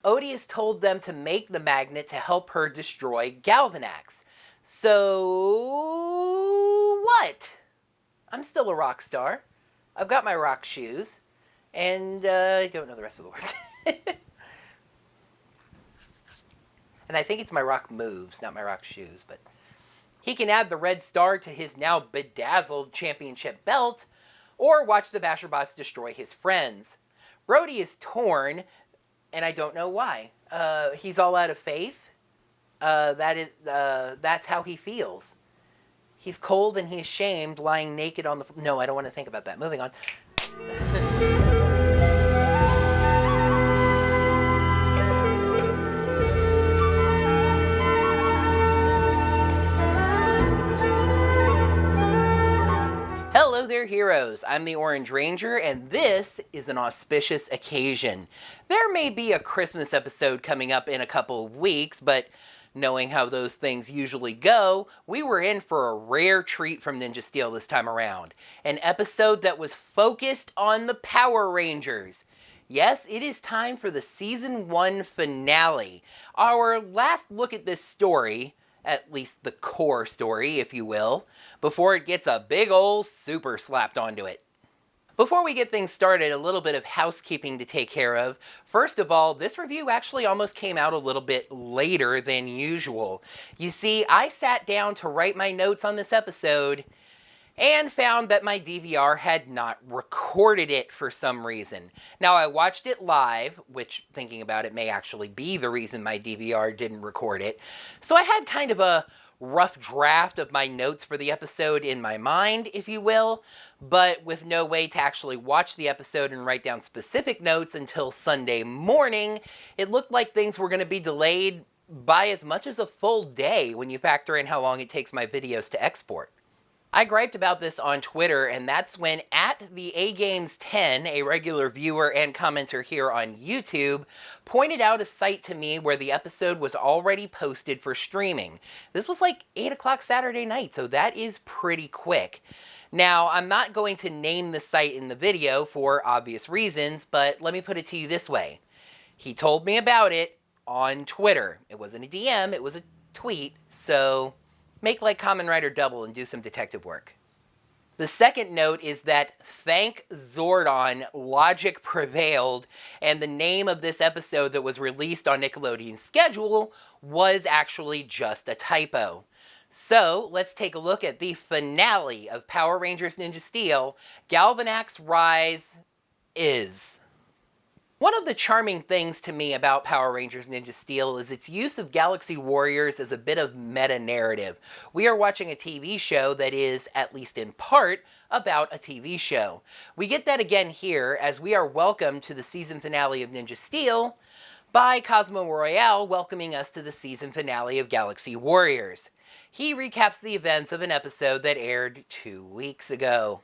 Odious told them to make the magnet to help her destroy Galvanax. So what? I'm still a rock star. I've got my rock shoes. And I don't know the rest of the words. And I think it's my rock moves, not my rock shoes. But he can add the red star to his now bedazzled championship belt, or watch the Basherbots destroy his friends. Brody is torn, and I don't know why. He's all out of faith. That's how he feels. He's cold and he's shamed, lying naked on the... No, I don't want to think about that. Moving on. Hello there, heroes. I'm the Orange Ranger, and this is an auspicious occasion. There may be a Christmas episode coming up in a couple of weeks, but knowing how those things usually go, we were in for a rare treat from Ninja Steel this time around. An episode that was focused on the Power Rangers. Yes, it is time for the Season 1 finale. Our last look at this story, at least the core story, if you will, before it gets a big ol' super slapped onto it. Before we get things started, a little bit of housekeeping to take care of. First of all, this review actually almost came out a little bit later than usual. You see, I sat down to write my notes on this episode and found that my DVR had not recorded it for some reason. Now, I watched it live, which, thinking about it, may actually be the reason my DVR didn't record it. So I had kind of a rough draft of my notes for the episode in my mind, if you will, but with no way to actually watch the episode and write down specific notes until Sunday morning, it looked like things were going to be delayed by as much as a full day when you factor in how long it takes my videos to export. I griped about this on Twitter, and that's when @theagames10, a regular viewer and commenter here on YouTube, pointed out a site to me where the episode was already posted for streaming. This was like 8 o'clock Saturday night, so that is pretty quick. Now, I'm not going to name the site in the video for obvious reasons, but let me put it to you this way. He told me about it on Twitter. It wasn't a DM, it was a tweet, so make like Kamen Rider Double and do some detective work. The second note is that, thank Zordon, logic prevailed, and the name of this episode that was released on Nickelodeon's schedule was actually just a typo. So, let's take a look at the finale of Power Rangers Ninja Steel, Galvanax RiseS. One of the charming things to me about Power Rangers Ninja Steel is its use of Galaxy Warriors as a bit of meta-narrative. We are watching a TV show that is, at least in part, about a TV show. We get that again here, as we are welcomed to the season finale of Ninja Steel by Cosmo Royale welcoming us to the season finale of Galaxy Warriors. He recaps the events of an episode that aired 2 weeks ago.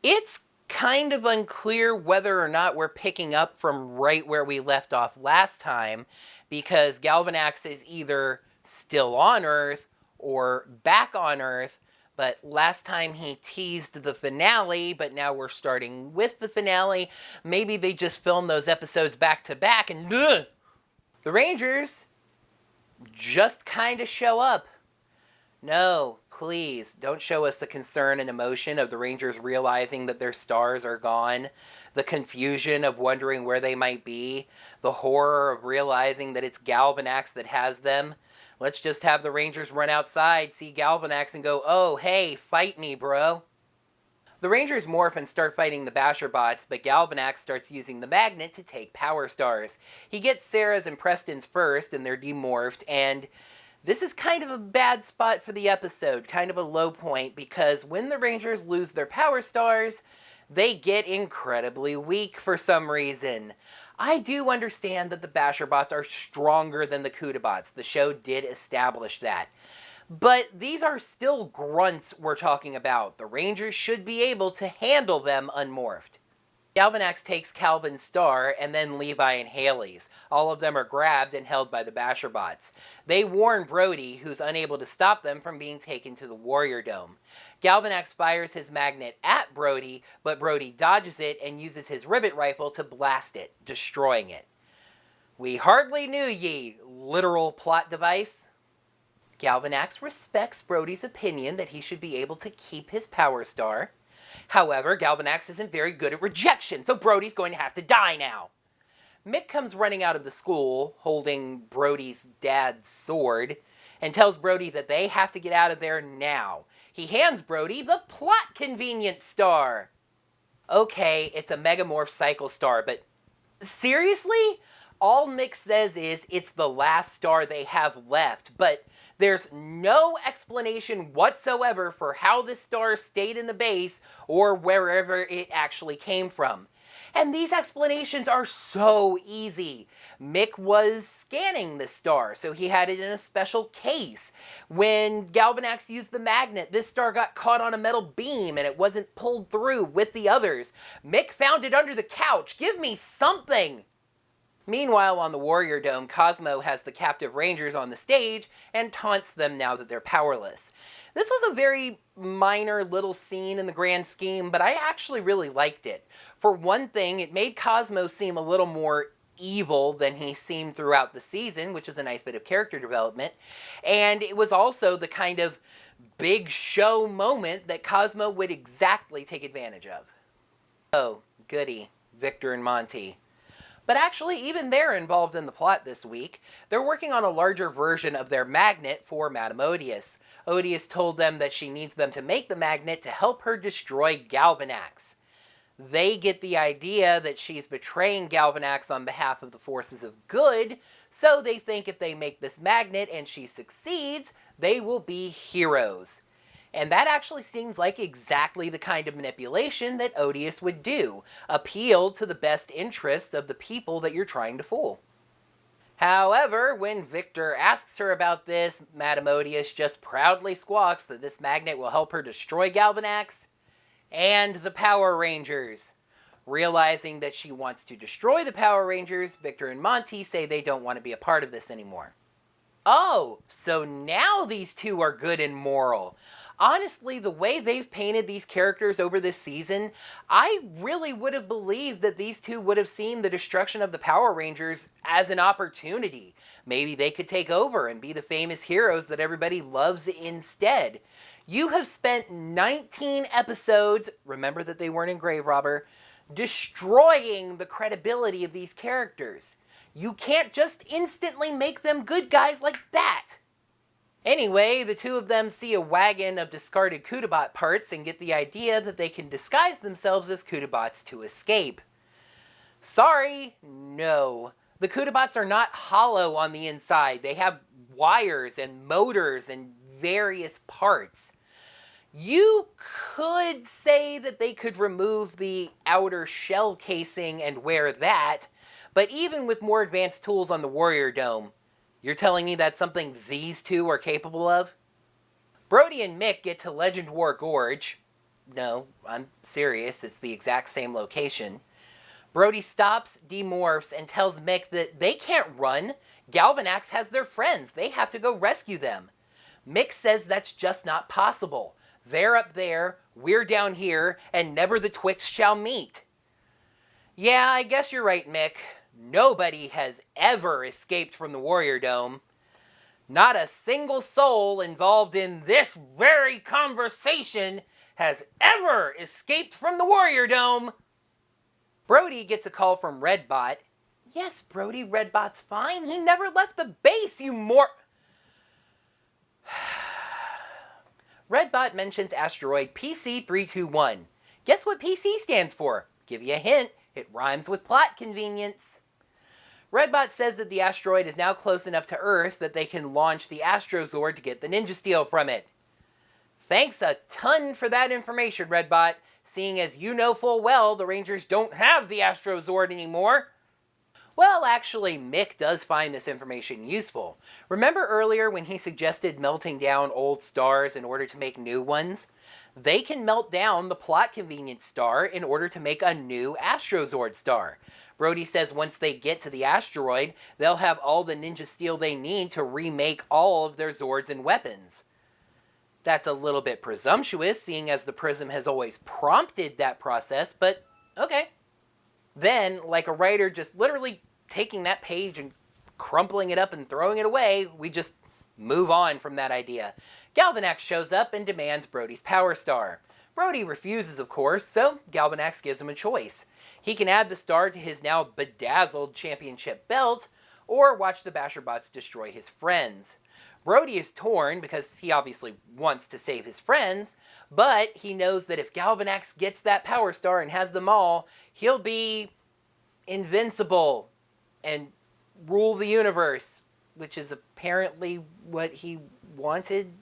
It's kind of unclear whether or not we're picking up from right where we left off last time, because Galvanax is either still on Earth or back on Earth, but last time he teased the finale, but now we're starting with the finale. Maybe they just filmed those episodes back to back and the Rangers just kind of show up. No, please, don't show us the concern and emotion of the Rangers realizing that their stars are gone, the confusion of wondering where they might be, the horror of realizing that it's Galvanax that has them. Let's just have the Rangers run outside, see Galvanax, and go, "Oh, hey, fight me, bro." The Rangers morph and start fighting the Basherbots, but Galvanax starts using the magnet to take power stars. He gets Sarah's and Preston's first, and they're demorphed, and this is kind of a bad spot for the episode, kind of a low point, because when the Rangers lose their power stars, they get incredibly weak for some reason. I do understand that the Basherbots are stronger than the Kudabots. The show did establish that. But these are still grunts we're talking about. The Rangers should be able to handle them unmorphed. Galvanax takes Calvin's star, and then Levi and Haley's. All of them are grabbed and held by the Basherbots. They warn Brody, who's unable to stop them from being taken to the Warrior Dome. Galvanax fires his magnet at Brody, but Brody dodges it and uses his ribbit rifle to blast it, destroying it. We hardly knew ye, literal plot device. Galvanax respects Brody's opinion that he should be able to keep his power star. However, Galvanax isn't very good at rejection, so Brody's going to have to die now. Mick comes running out of the school, holding Brody's dad's sword, and tells Brody that they have to get out of there now. He hands Brody the plot convenience star. Okay, it's a Megamorph Cycle star, but seriously? All Mick says is it's the last star they have left, but there's no explanation whatsoever for how this star stayed in the base or wherever it actually came from. And these explanations are so easy. Mick was scanning the star, so he had it in a special case. When Galvanax used the magnet, this star got caught on a metal beam and it wasn't pulled through with the others. Mick found it under the couch. Give me something! Meanwhile, on the Warrior Dome, Cosmo has the captive Rangers on the stage and taunts them now that they're powerless. This was a very minor little scene in the grand scheme, but I actually really liked it. For one thing, it made Cosmo seem a little more evil than he seemed throughout the season, which is a nice bit of character development. And it was also the kind of big show moment that Cosmo would exactly take advantage of. Oh, goody, Victor and Monty. But actually, even they're involved in the plot this week. They're working on a larger version of their magnet for Madame Odious. Odious told them that she needs them to make the magnet to help her destroy Galvanax. They get the idea that she's betraying Galvanax on behalf of the forces of good, so they think if they make this magnet and she succeeds, they will be heroes. And that actually seems like exactly the kind of manipulation that Odious would do. Appeal to the best interests of the people that you're trying to fool. However, when Victor asks her about this, Madame Odious just proudly squawks that this magnet will help her destroy Galvanax and the Power Rangers. Realizing that she wants to destroy the Power Rangers, Victor and Monty say they don't want to be a part of this anymore. Oh, so now these two are good and moral. Honestly, the way they've painted these characters over this season, I really would have believed that these two would have seen the destruction of the Power Rangers as an opportunity. Maybe they could take over and be the famous heroes that everybody loves instead. You have spent 19 episodes, remember that they weren't in Grave Robber, destroying the credibility of these characters. You can't just instantly make them good guys like that. Anyway, the two of them see a wagon of discarded Kudabot parts and get the idea that they can disguise themselves as Kudabots to escape. Sorry, no. The Kudabots are not hollow on the inside. They have wires and motors and various parts. You could say that they could remove the outer shell casing and wear that, but even with more advanced tools on the Warrior Dome, you're telling me that's something these two are capable of? Brody and Mick get to Legend War Gorge. No, I'm serious, it's the exact same location. Brody stops, demorphs, and tells Mick that they can't run. Galvanax has their friends. They have to go rescue them. Mick says that's just not possible. They're up there, we're down here, and never the twixt shall meet. Yeah, I guess you're right, Mick. Nobody has ever escaped from the Warrior Dome. Not a single soul involved in this very conversation has ever escaped from the Warrior Dome. Brody gets a call from Redbot. Yes, Brody, Redbot's fine. He never left the base, you Redbot mentions asteroid PC-321. Guess what PC stands for? Give you a hint. It rhymes with plot convenience. Redbot says that the asteroid is now close enough to Earth that they can launch the Astrozord to get the Ninja Steel from it. Thanks a ton for that information, Redbot, seeing as you know full well the Rangers don't have the Astrozord anymore. Well, actually, Mick does find this information useful. Remember earlier when he suggested melting down old stars in order to make new ones? They can melt down the plot convenience star in order to make a new Astrozord star. Brody says once they get to the asteroid, they'll have all the Ninja Steel they need to remake all of their Zords and weapons. That's a little bit presumptuous, seeing as the Prism has always prompted that process, but okay. Then, like a writer just literally taking that page and crumpling it up and throwing it away. We just move on from that idea. Galvanax shows up and demands Brody's Power Star. Brody refuses, of course, so Galvanax gives him a choice. He can add the star to his now bedazzled championship belt, or watch the Basherbots destroy his friends. Brody is torn because he obviously wants to save his friends, but he knows that if Galvanax gets that Power Star and has them all, he'll be invincible and rule the universe, which is apparently what he wanted,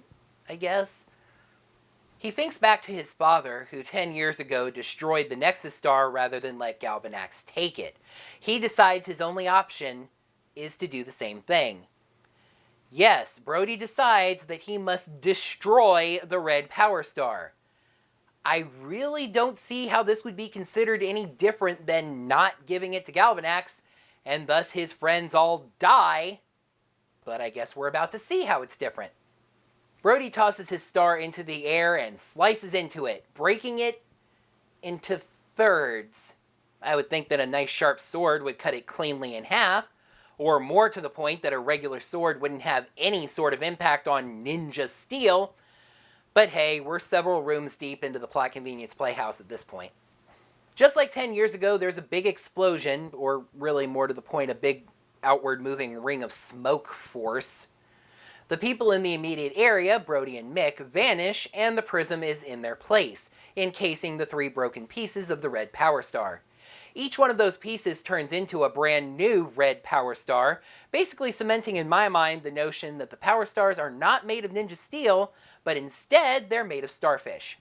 I guess. He thinks back to his father, who 10 years ago destroyed the Nexus Star rather than let Galvanax take it. He decides his only option is to do the same thing. Yes, Brody decides that he must destroy the Red Power Star. I really don't see how this would be considered any different than not giving it to Galvanax, and thus his friends all die, but I guess we're about to see how it's different. Brody tosses his star into the air and slices into it, breaking it into thirds. I would think that a nice sharp sword would cut it cleanly in half, or more to the point that a regular sword wouldn't have any sort of impact on ninja steel. But hey, we're several rooms deep into the Plot Convenience Playhouse at this point. Just like 10 years ago, there's a big explosion, or really more to the point, a big outward moving ring of smoke force. The people in the immediate area, Brody and Mick, vanish, and the prism is in their place, encasing the 3 broken pieces of the Red Power Star. Each one of those pieces turns into a brand new Red Power Star, basically cementing in my mind the notion that the Power Stars are not made of ninja steel, but instead they're made of starfish.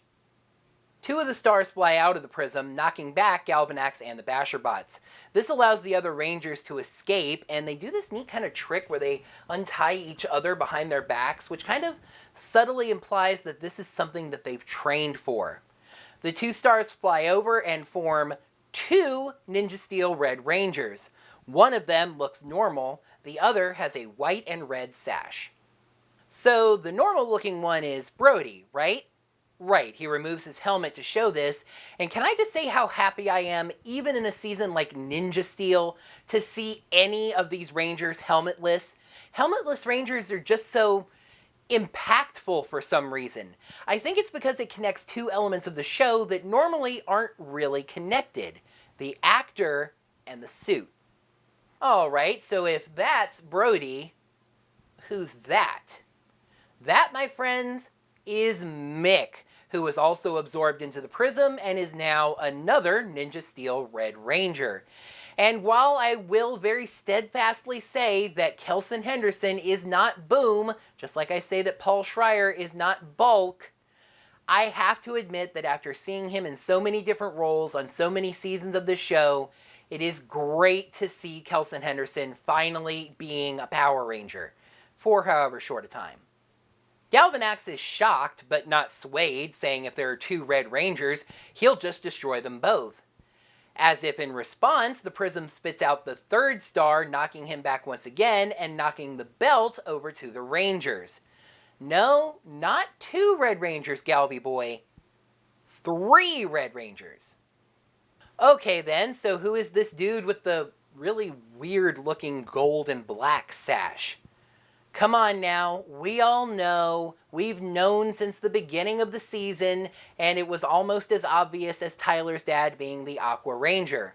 2 of the stars fly out of the prism, knocking back Galvanax and the Basherbots. This allows the other Rangers to escape, and they do this neat kind of trick where they untie each other behind their backs, which kind of subtly implies that this is something that they've trained for. The 2 stars fly over and form 2 Ninja Steel Red Rangers. One of them looks normal, the other has a white and red sash. So the normal looking one is Brody, right? Right, he removes his helmet to show this, and can I just say how happy I am, even in a season like Ninja Steel, to see any of these Rangers helmetless? Helmetless Rangers are just so impactful for some reason. I think it's because it connects 2 elements of the show that normally aren't really connected: the actor and the suit. Alright, so if that's Brody, who's that? That, my friends, is Mick, who was also absorbed into the prism and is now another Ninja Steel Red Ranger. And while I will very steadfastly say that Kelson Henderson is not Boom, just like I say that Paul Schreier is not Bulk, I have to admit that after seeing him in so many different roles on so many seasons of this show, it is great to see Kelson Henderson finally being a Power Ranger, for however short a time. Galvanax is shocked, but not swayed, saying if there are 2 Red Rangers, he'll just destroy them both. As if in response, the prism spits out the 3rd star, knocking him back once again, and knocking the belt over to the Rangers. No, not 2 Red Rangers, Galby boy. 3 Red Rangers. Okay then, so who is this dude with the really weird looking gold and black sash? Come on now, we all know, we've known since the beginning of the season, and it was almost as obvious as Tyler's dad being the Aqua Ranger.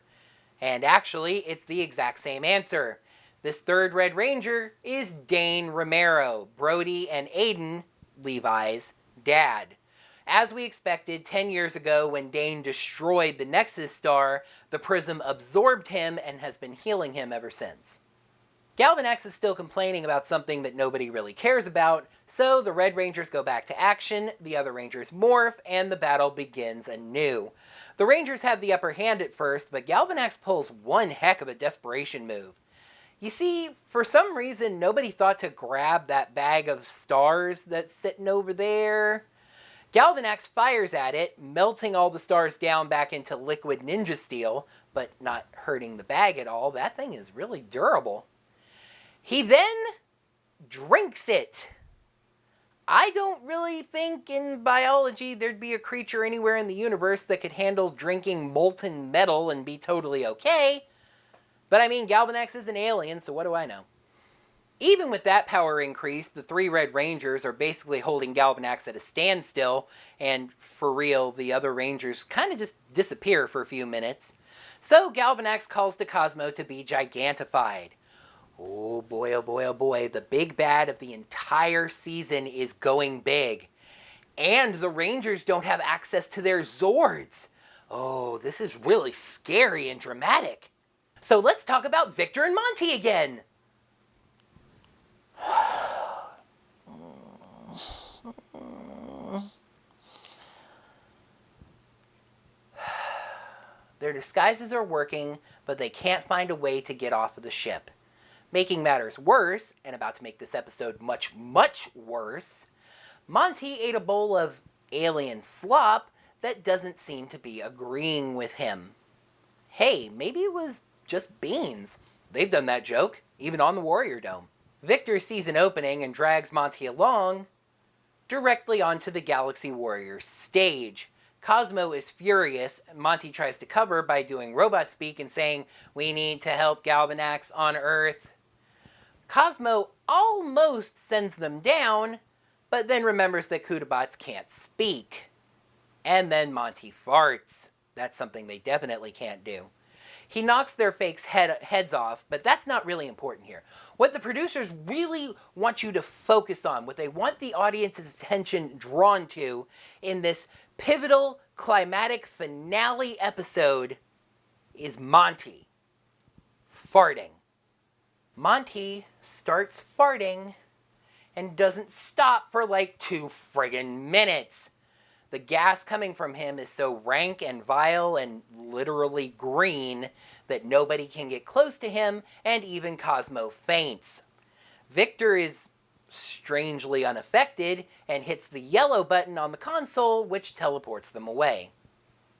And actually, it's the exact same answer. This 3rd Red Ranger is Dane Romero, Brody and Aiden, Levi's, dad. As we expected, 10 years ago when Dane destroyed the Nexus Star, the prism absorbed him and has been healing him ever since. Galvanax is still complaining about something that nobody really cares about, so the Red Rangers go back to action, the other Rangers morph, and the battle begins anew. The Rangers have the upper hand at first, but Galvanax pulls one heck of a desperation move. You see, for some reason, nobody thought to grab that bag of stars that's sitting over there. Galvanax fires at it, melting all the stars down back into liquid ninja steel, but not hurting the bag at all. That thing is really durable. He then drinks it. I don't really think in biology there'd be a creature anywhere in the universe that could handle drinking molten metal and be totally okay. But I mean, Galvanax is an alien, so what do I know? Even with that power increase, the three Red Rangers are basically holding Galvanax at a standstill, and for real, the other Rangers kind of just disappear for a few minutes. So Galvanax calls to Cosmo to be gigantified. Oh boy, oh boy, oh boy, the big bad of the entire season is going big. And the Rangers don't have access to their Zords. Oh, this is really scary and dramatic. So let's talk about Victor and Monty again. Their disguises are working, but they can't find a way to get off of the ship. Making matters worse, and about to make this episode much, much worse, Monty ate a bowl of alien slop that doesn't seem to be agreeing with him. Hey, maybe it was just beans. They've done that joke, even on the Warrior Dome. Victor sees an opening and drags Monty along directly onto the Galaxy Warriors stage. Cosmo is furious. Monty tries to cover by doing robot speak and saying, "We need to help Galvanax on Earth." Cosmo almost sends them down, but then remembers that Kudabots can't speak. And then Monty farts. That's something they definitely can't do. He knocks their fakes' heads off, but that's not really important here. What the producers really want you to focus on, what they want the audience's attention drawn to in this pivotal, climatic finale episode is Monty farting. Monty starts farting and doesn't stop for like 2 friggin' minutes. The gas coming from him is so rank and vile and literally green that nobody can get close to him, and even Cosmo faints. Victor is strangely unaffected and hits the yellow button on the console, which teleports them away.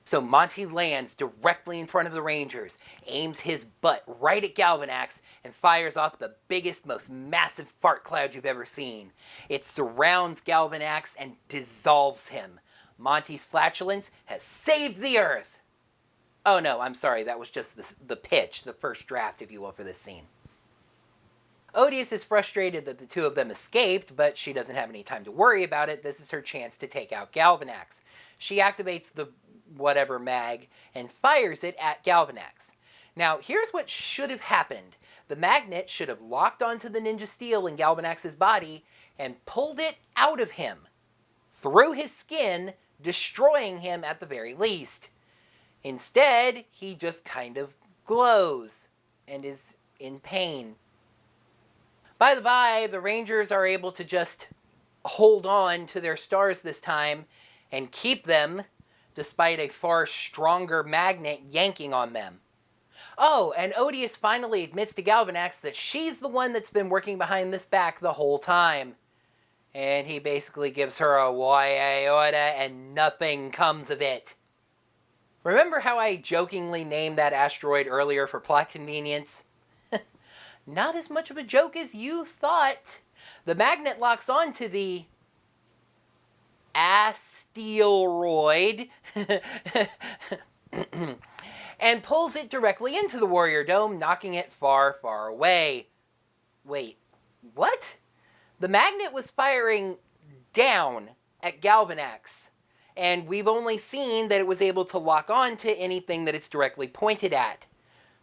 So Monty lands directly in front of the Rangers, aims his butt right at Galvanax, and fires off the biggest, most massive fart cloud you've ever seen. It surrounds Galvanax and dissolves him. Monty's flatulence has saved the Earth. Oh no, I'm sorry, that was just the pitch, the first draft, if you will, for this scene. Odious is frustrated that the two of them escaped, but she doesn't have any time to worry about it. This is her chance to take out Galvanax. She activates the whatever mag and fires it at Galvanax. Now, here's what should have happened. The magnet should have locked onto the ninja steel in Galvanax's body and pulled it out of him, through his skin, destroying him at the very least. Instead, he just kind of glows and is in pain. By the by, the Rangers are able to just hold on to their stars this time and keep them, despite a far stronger magnet yanking on them. Oh, and Odious finally admits to Galvanax that she's the one that's been working behind this back the whole time. And he basically gives her a why order and nothing comes of it. Remember how I jokingly named that asteroid earlier for plot convenience? Not as much of a joke as you thought. The magnet locks onto the asteroid and pulls it directly into the Warrior Dome, knocking it far, far away. Wait, what? The magnet was firing down at Galvanax, and we've only seen that it was able to lock on to anything that it's directly pointed at.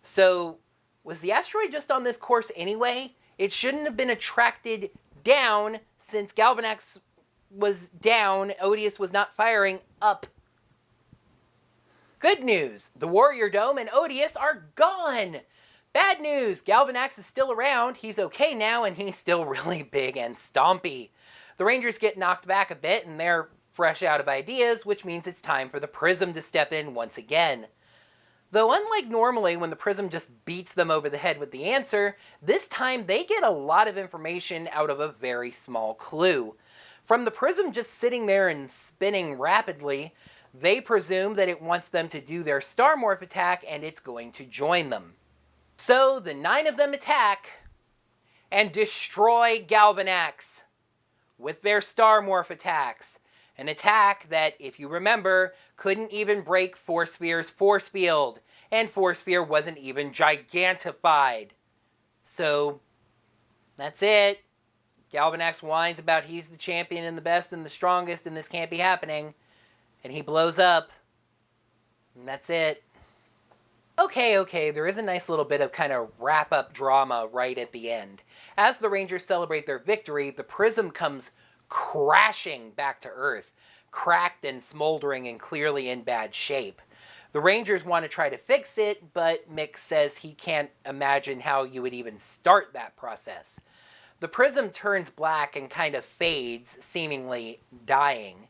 So, was the asteroid just on this course anyway? It shouldn't have been attracted down since Galvanax was down. Odious was not firing up. Good news, the Warrior Dome and Odious are gone. Bad news, Galvanax is still around. He's okay now, and he's still really big and stompy. The Rangers get knocked back a bit, and they're fresh out of ideas, which means it's time for the Prism to step in once again. Though unlike normally when the Prism just beats them over the head with the answer, this time they get a lot of information out of a very small clue. From the Prism just sitting there and spinning rapidly, they presume that it wants them to do their Star Morph attack and it's going to join them. So the 9 of them attack and destroy Galvanax with their Star Morph attacks. An attack that, if you remember, couldn't even break Force Sphere's force field. and Force Sphere wasn't even gigantified. So, that's it. Galvanax whines about he's the champion and the best and the strongest and this can't be happening. And he blows up. And that's it. Okay, there is a nice little bit of kind of wrap-up drama right at the end. As the Rangers celebrate their victory, the prism comes crashing back to Earth, cracked and smoldering and clearly in bad shape. The Rangers want to try to fix it, but Mick says he can't imagine how you would even start that process. The prism turns black and kind of fades, seemingly dying.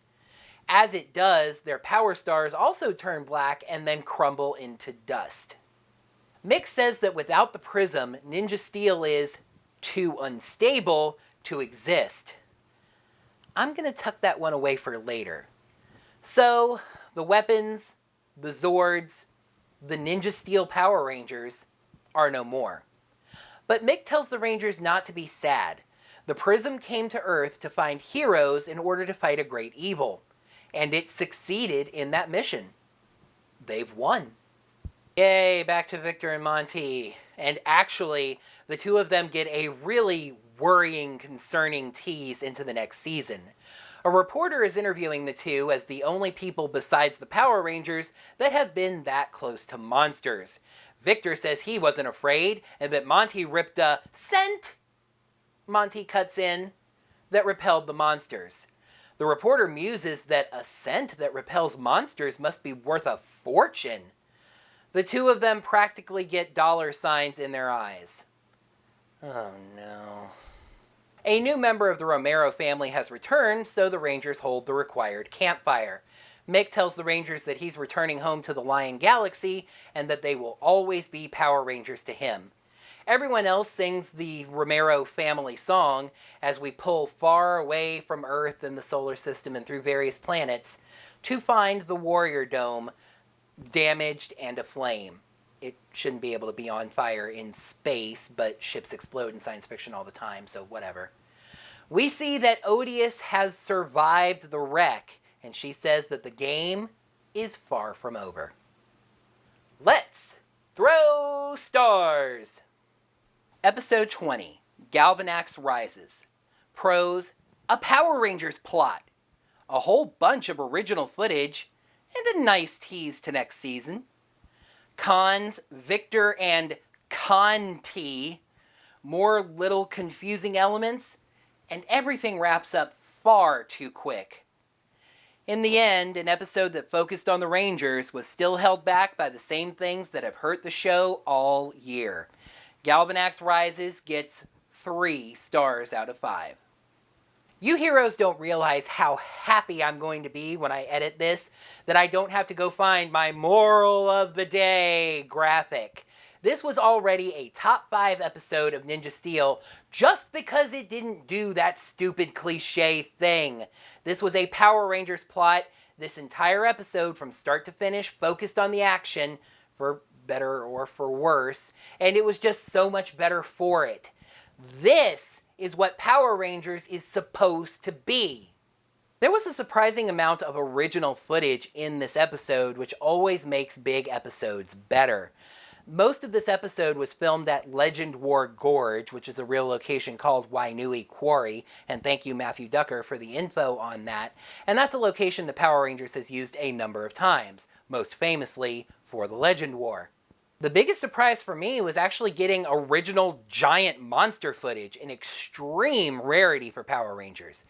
As it does, their power stars also turn black and then crumble into dust. Mick says that without the prism, Ninja Steel is too unstable to exist. I'm going to tuck that one away for later. So, the weapons, the Zords, the Ninja Steel Power Rangers are no more. But Mick tells the Rangers not to be sad. The prism came to Earth to find heroes in order to fight a great evil. And it succeeded in that mission. They've won. Yay, back to Victor and Monty. And actually, the two of them get a really worrying, concerning tease into the next season. A reporter is interviewing the two as the only people besides the Power Rangers that have been that close to monsters. Victor says he wasn't afraid, and that Monty ripped a scent, Monty cuts in, that repelled the monsters. The reporter muses that a scent that repels monsters must be worth a fortune. The two of them practically get dollar signs in their eyes. Oh no. A new member of the Romero family has returned, so the Rangers hold the required campfire. Mick tells the Rangers that he's returning home to the Lion Galaxy and that they will always be Power Rangers to him. Everyone else sings the Romero family song as we pull far away from Earth and the solar system and through various planets to find the Warrior Dome damaged and aflame. It shouldn't be able to be on fire in space, but ships explode in science fiction all the time, so whatever. We see that Odious has survived the wreck, and she says that the game is far from over. Let's throw stars! Episode 20, Galvanax RiseS. Pros, a Power Rangers plot, a whole bunch of original footage, and a nice tease to next season. Cons, Victor and Conti, more little confusing elements, and everything wraps up far too quick. In the end, an episode that focused on the Rangers was still held back by the same things that have hurt the show all year. Galvanax RiseS gets 3 stars out of 5. You heroes don't realize how happy I'm going to be when I edit this, that I don't have to go find my moral of the day graphic. This was already a top 5 episode of Ninja Steel just because it didn't do that stupid cliche thing. This was a Power Rangers plot. This entire episode from start to finish focused on the action, for better or for worse, and it was just so much better for it. This is what Power Rangers is supposed to be. There was a surprising amount of original footage in this episode, which always makes big episodes better. Most of this episode was filmed at Legend War Gorge, which is a real location called Wainui Quarry, and thank you Matthew Ducker for the info on that. And that's a location the Power Rangers has used a number of times, most famously for the Legend War. The biggest surprise for me was actually getting original giant monster footage, an extreme rarity for Power Rangers.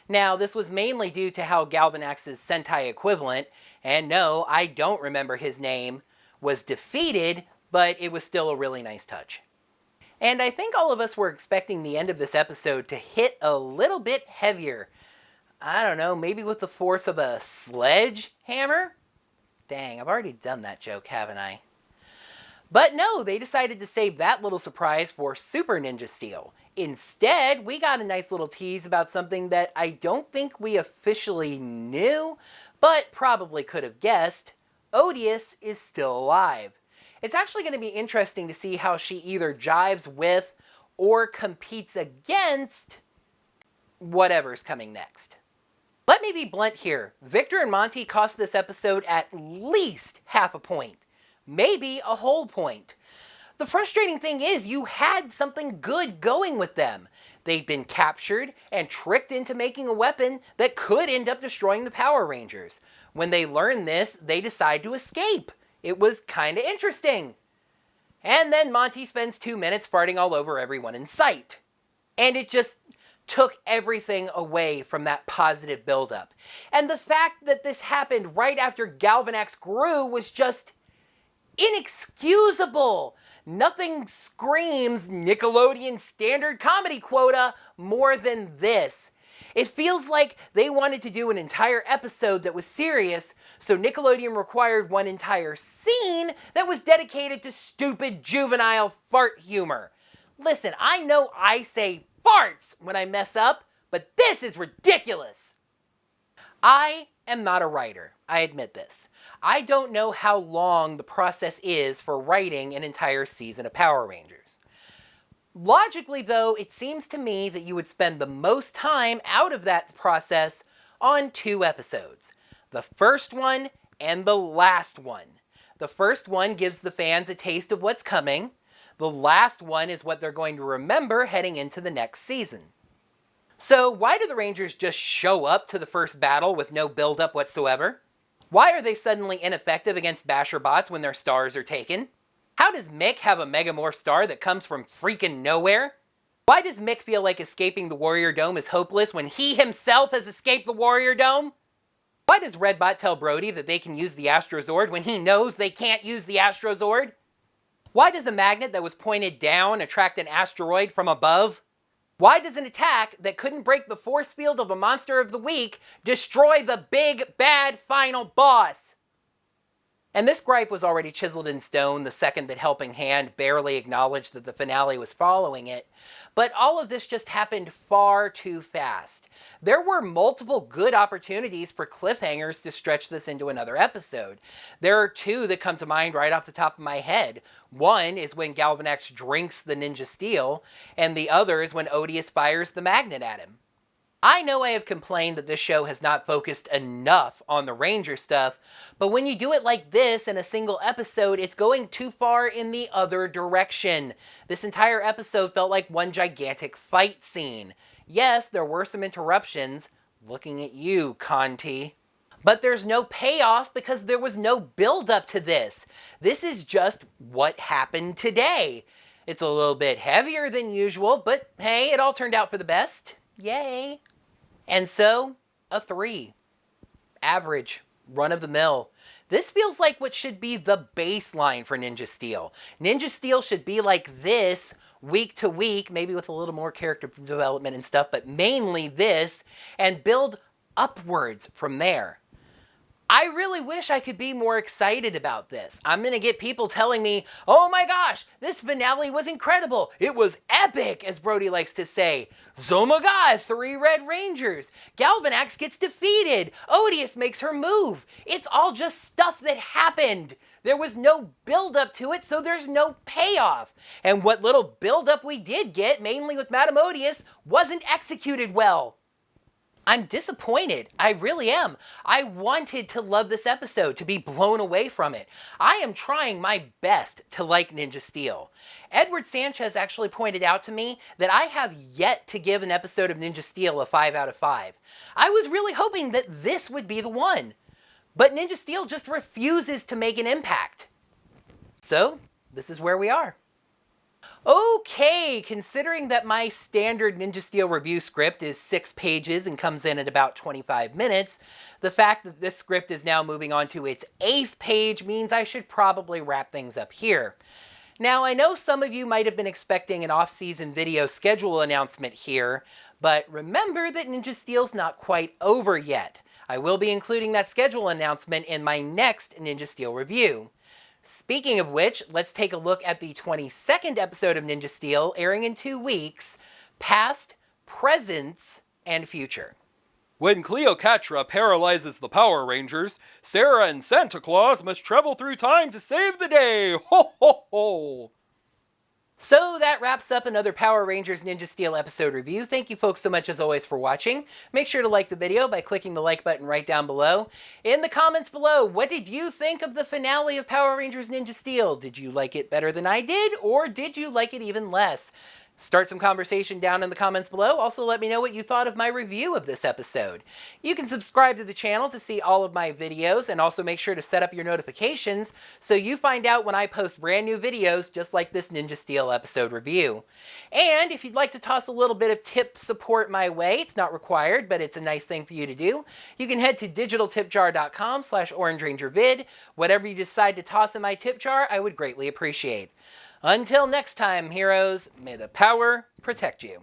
Now, this was mainly due to how Galvanax's Sentai equivalent, and no, I don't remember his name, was defeated, but it was still a really nice touch. And I think all of us were expecting the end of this episode to hit a little bit heavier. I don't know, maybe with the force of a sledgehammer? Dang, I've already done that joke, haven't I? But no, they decided to save that little surprise for Super Ninja Steel. Instead, we got a nice little tease about something that I don't think we officially knew, but probably could have guessed. Odious is still alive. It's actually going to be interesting to see how she either jives with or competes against whatever's coming next. Let me be blunt here. Victor and Monty cost this episode at least half a point. maybe a whole point. The frustrating thing is you had something good going with them. They'd been captured and tricked into making a weapon that could end up destroying the Power Rangers. When they learn this, they decide to escape. It was kinda interesting. And then Monty spends 2 minutes farting all over everyone in sight. And it just took everything away from that positive buildup. And the fact that this happened right after Galvanax grew was just inexcusable. Nothing screams Nickelodeon standard comedy quota more than this. It feels like they wanted to do an entire episode that was serious, so Nickelodeon required one entire scene that was dedicated to stupid juvenile fart humor. Listen, I know I say farts when I mess up, but this is ridiculous. I am not a writer. I admit this. I don't know how long the process is for writing an entire season of Power Rangers. Logically, though, it seems to me that you would spend the most time out of that process on 2 episodes. The first one and the last one. The first one gives the fans a taste of what's coming. The last one is what they're going to remember heading into the next season. So why do the Rangers just show up to the first battle with no build-up whatsoever? Why are they suddenly ineffective against Basher bots when their stars are taken? How does Mick have a Megamorph star that comes from freaking nowhere? Why does Mick feel like escaping the Warrior Dome is hopeless when he himself has escaped the Warrior Dome? Why does Redbot tell Brody that they can use the Astrozord when he knows they can't use the Astrozord? Why does a magnet that was pointed down attract an asteroid from above? Why does an attack that couldn't break the force field of a monster of the week destroy the big, bad final boss? And this gripe was already chiseled in stone the second that Helping Hand barely acknowledged that the finale was following it. But all of this just happened far too fast. There were multiple good opportunities for cliffhangers to stretch this into another episode. There are 2 that come to mind right off the top of my head. One is when Galvanax drinks the Ninja Steel, and the other is when Odious fires the magnet at him. I know I have complained that this show has not focused enough on the Ranger stuff, but when you do it like this in a single episode, it's going too far in the other direction. This entire episode felt like one gigantic fight scene. Yes, there were some interruptions. Looking at you, Conti. But there's no payoff because there was no build-up to this. This is just what happened today. It's a little bit heavier than usual, but hey, it all turned out for the best. Yay. And so, a 3. Average. Run-of-the-mill. This feels like what should be the baseline for Ninja Steel. Ninja Steel should be like this week to week, maybe with a little more character development and stuff, but mainly this, and build upwards from there. I really wish I could be more excited about this. I'm gonna get people telling me, oh my gosh, this finale was incredible. It was epic, as Brody likes to say. Zomaga, 3 Red Rangers. Galvanax gets defeated. Odious makes her move. It's all just stuff that happened. There was no build-up to it, so there's no payoff. And what little build-up we did get, mainly with Madame Odious, wasn't executed well. I'm disappointed. I really am. I wanted to love this episode, to be blown away from it. I am trying my best to like Ninja Steel. Edward Sanchez actually pointed out to me that I have yet to give an episode of Ninja Steel a 5 out of 5. I was really hoping that this would be the one. But Ninja Steel just refuses to make an impact. So, this is where we are. Okay, considering that my standard Ninja Steel review script is 6 pages and comes in at about 25 minutes, the fact that this script is now moving on to its 8th page means I should probably wrap things up here. Now, I know some of you might have been expecting an off-season video schedule announcement here, but remember that Ninja Steel's not quite over yet. I will be including that schedule announcement in my next Ninja Steel review. Speaking of which, let's take a look at the 22nd episode of Ninja Steel, airing in 2 weeks, Past, Presents, and Future. When Cleopatra paralyzes the Power Rangers, Sarah and Santa Claus must travel through time to save the day! Ho ho ho! So that wraps up another Power Rangers Ninja Steel episode review. Thank you folks so much as always for watching. Make sure to like the video by clicking the like button right down below. In the comments below, what did you think of the finale of Power Rangers Ninja Steel? Did you like it better than I did, or did you like it even less? Start some conversation down in the comments below. Also, let me know what you thought of my review of this episode. You can subscribe to the channel to see all of my videos, and also make sure to set up your notifications so you find out when I post brand new videos just like this Ninja Steel episode review. And if you'd like to toss a little bit of tip support my way, it's not required, but it's a nice thing for you to do. You can head to digitaltipjar.com/orangerangervid. Whatever you decide to toss in my tip jar, I would greatly appreciate. Until next time, heroes, may the power protect you.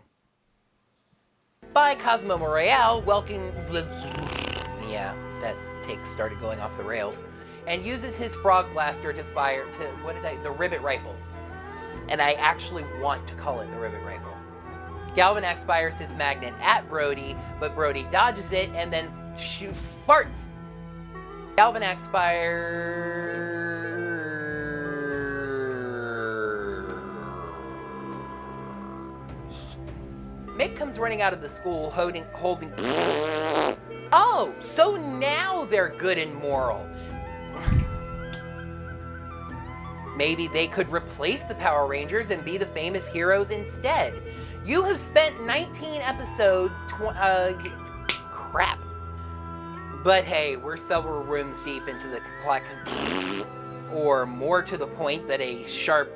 By Cosmo Royale, welcome... Yeah, that take started going off the rails. And uses his frog blaster to fire the rivet rifle. And I actually want to call it the rivet rifle. Galvanax fires his magnet at Brody, but Brody dodges it and then farts. Galvanax fires... Mick comes running out of the school holding... Oh, so now they're good and moral. Maybe they could replace the Power Rangers and be the famous heroes instead. You have spent 19 episodes... crap. But hey, we're several rooms deep into the... Or more to the point that a sharp...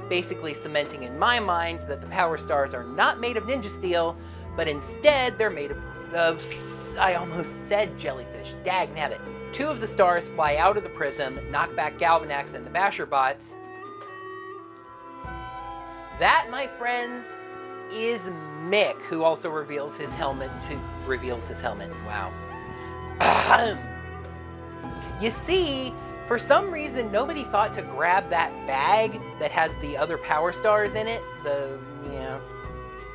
Basically cementing in my mind that the Power Stars are not made of Ninja Steel, but instead they're made of I almost said jellyfish, dag nabbit. Two of the stars fly out of the prism, knock back Galvanax and the Basher bots. That, my friends, is Mick, who also reveals his helmet Wow. You see, for some reason, nobody thought to grab that bag that has the other Power Stars in it.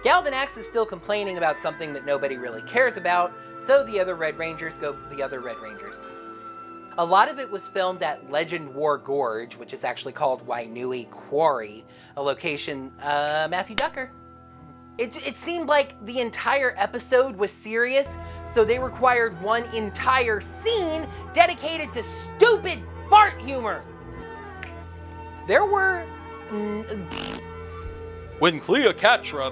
Galvanax is still complaining about something that nobody really cares about, so the other Red Rangers go the other Red Rangers. A lot of it was filmed at Legend War Gorge, which is actually called Wainui Quarry, a location, Matthew Ducker. It seemed like the entire episode was serious, so they required one entire scene dedicated to stupid fart humor. There were... When Cleopatra...